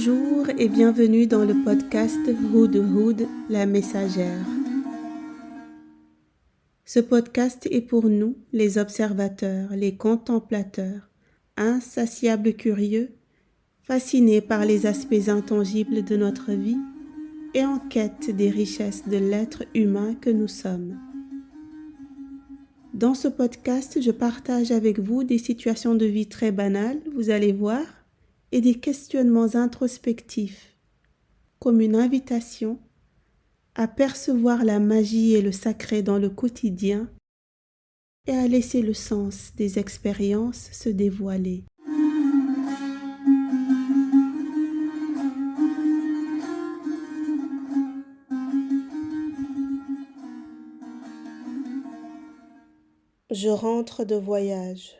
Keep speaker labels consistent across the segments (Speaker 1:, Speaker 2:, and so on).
Speaker 1: Bonjour et bienvenue dans le podcast Hudhud, la messagère. Ce podcast est pour nous, les observateurs, les contemplateurs, insatiables curieux, fascinés par les aspects intangibles de notre vie et en quête des richesses de l'être humain que nous sommes. Dans ce podcast, je partage avec vous des situations de vie très banales, vous allez voir, et des questionnements introspectifs, comme une invitation à percevoir la magie et le sacré dans le quotidien et à laisser le sens des expériences se dévoiler. Je rentre de voyage.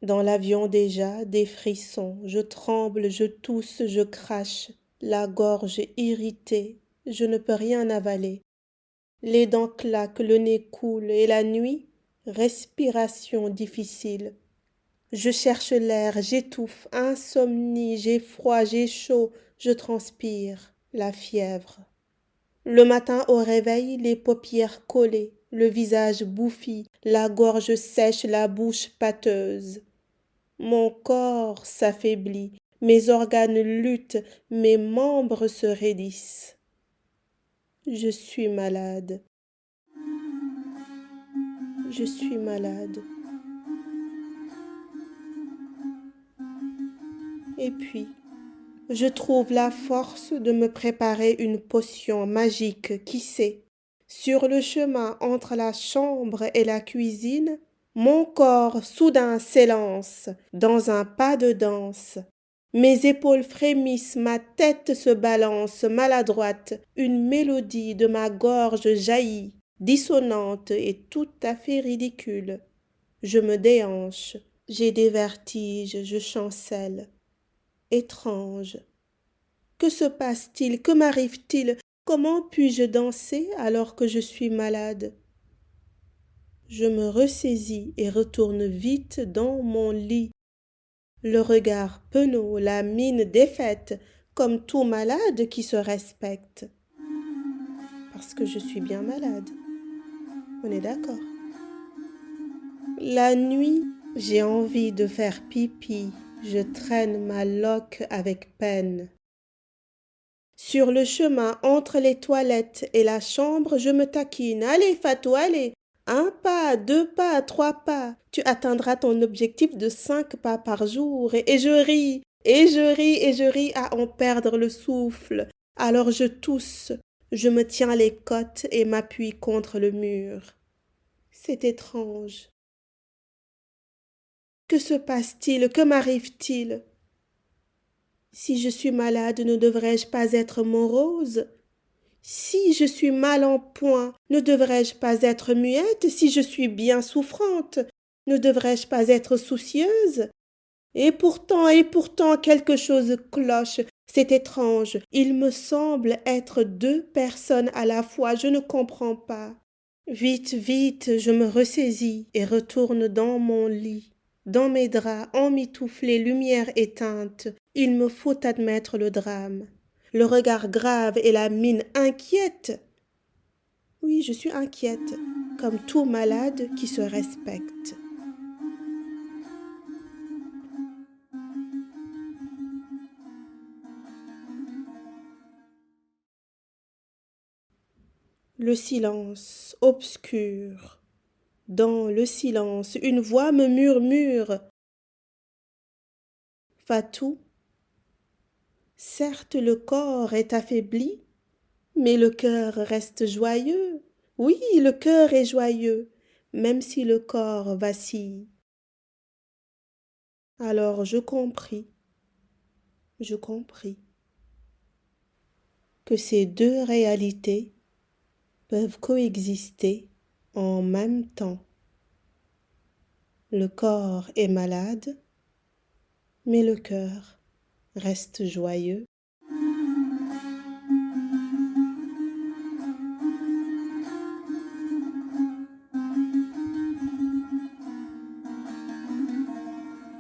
Speaker 1: Dans l'avion déjà, des frissons, je tremble, je tousse, je crache, la gorge irritée, je ne peux rien avaler. Les dents claquent, le nez coule, et la nuit, respiration difficile. Je cherche l'air, j'étouffe, insomnie, j'ai froid, j'ai chaud, je transpire, la fièvre. Le matin au réveil, les paupières collées, le visage bouffi, la gorge sèche, la bouche pâteuse. Mon corps s'affaiblit, mes organes luttent, mes membres se raidissent. Je suis malade. Je suis malade. Et puis, je trouve la force de me préparer une potion magique, qui sait. Sur le chemin entre la chambre et la cuisine, mon corps soudain s'élance dans un pas de danse. Mes épaules frémissent, ma tête se balance maladroite, une mélodie de ma gorge jaillit, dissonante et tout à fait ridicule. Je me déhanche, j'ai des vertiges, je chancelle. Étrange. Que se passe-t-il? Que m'arrive-t-il? Comment puis-je danser alors que je suis malade? Je me ressaisis et retourne vite dans mon lit. Le regard penaud, la mine défaite, comme tout malade qui se respecte. Parce que je suis bien malade. On est d'accord. La nuit, j'ai envie de faire pipi. Je traîne ma loque avec peine. Sur le chemin entre les toilettes et la chambre, je me taquine. Allez, Fatou, allez. 1 pas, 2 pas, 3 pas. Tu atteindras ton objectif de 5 pas par jour. Et je ris, et je ris, et je ris à en perdre le souffle. Alors je tousse, je me tiens les côtes et m'appuie contre le mur. C'est étrange. Que se passe-t-il? Que m'arrive-t-il? Si je suis malade, ne devrais-je pas être morose? Si je suis mal en point, ne devrais-je pas être muette? Si je suis bien souffrante, ne devrais-je pas être soucieuse? Et pourtant, quelque chose cloche. C'est étrange. Il me semble être 2 personnes à la fois. Je ne comprends pas. Vite, vite, je me ressaisis et retourne dans mon lit. Dans mes draps, emmitouflés, lumière éteinte, il me faut admettre le drame. Le regard grave et la mine inquiète. Oui, je suis inquiète, comme tout malade qui se respecte. Le silence obscur. Dans le silence, une voix me murmure. Fatou, certes le corps est affaibli, mais le cœur reste joyeux. Oui, le cœur est joyeux, même si le corps vacille. Alors je compris que ces 2 réalités peuvent coexister en même temps. Le corps est malade, mais le cœur reste joyeux.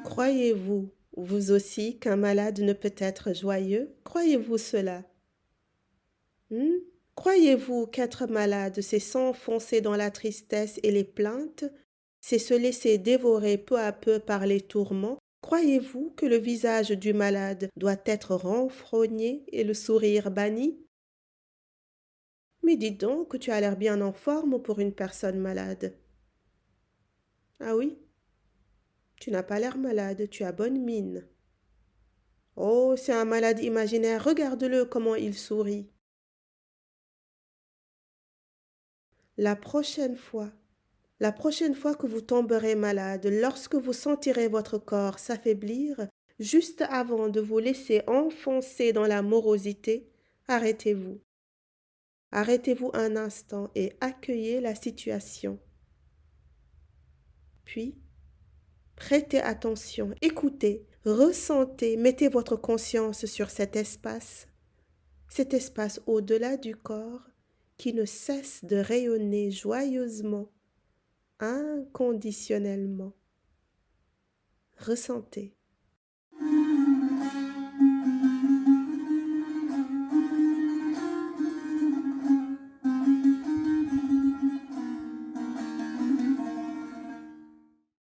Speaker 1: Croyez-vous Vous aussi, qu'un malade ne peut être joyeux, croyez-vous cela? Hmm? Croyez-vous qu'être malade, c'est s'enfoncer dans la tristesse et les plaintes, c'est se laisser dévorer peu à peu par les tourments? Croyez-vous que le visage du malade doit être renfrogné et le sourire banni? Mais dis donc que tu as l'air bien en forme pour une personne malade. Ah oui, tu n'as pas l'air malade, tu as bonne mine. Oh, c'est un malade imaginaire, regarde-le comment il sourit. La prochaine fois, la prochaine fois que vous tomberez malade, lorsque vous sentirez votre corps s'affaiblir, juste avant de vous laisser enfoncer dans la morosité, arrêtez-vous. Arrêtez-vous un instant et accueillez la situation. Puis, prêtez attention, écoutez, ressentez, mettez votre conscience sur cet espace au-delà du corps qui ne cesse de rayonner joyeusement, inconditionnellement. Ressentez.